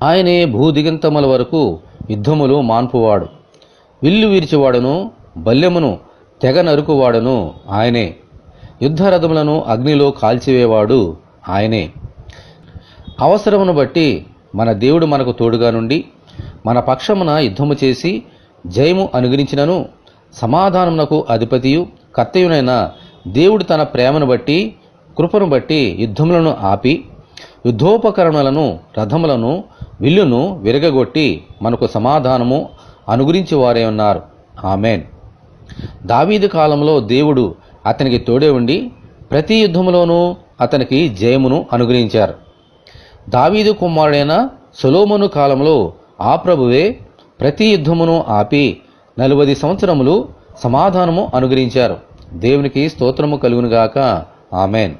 ఆయనే భూదిగంతముల వరకు యుద్ధములు మాన్పువాడు. విల్లు వీర్చివాడును బల్లెమును తెగ నరుకువాడును ఆయనే. యుద్ధరథములను అగ్నిలో కాల్చివేవాడు ఆయనే. అవసరమును బట్టి మన దేవుడు మనకు తోడుగా నుండి మన పక్షమున యుద్ధము చేసి జయము అనుగ్రహించినను, సమాధానమునకు అధిపతియు కర్తయునైన దేవుడు తన ప్రేమను బట్టి కృపను బట్టి యుద్ధములను ఆపి యుద్ధోపకరణలను రథములను విల్లును విరగగొట్టి మనకు సమాధానము అనుగ్రహించి వారే ఉన్నారు. ఆమెన్. దావీదు కాలంలో దేవుడు అతనికి తోడే ఉండి ప్రతి యుద్ధములోనూ అతనికి జయమును అనుగ్రహించారు. దావీదు కుమారుడైన సొలొమోను కాలంలో ఆ ప్రభువే ప్రతి యుద్ధమును ఆపి 40 సంవత్సరములు సమాధానము అనుగ్రహించారు. దేవునికి స్తోత్రము కలుగునుగాక. ఆమెన్.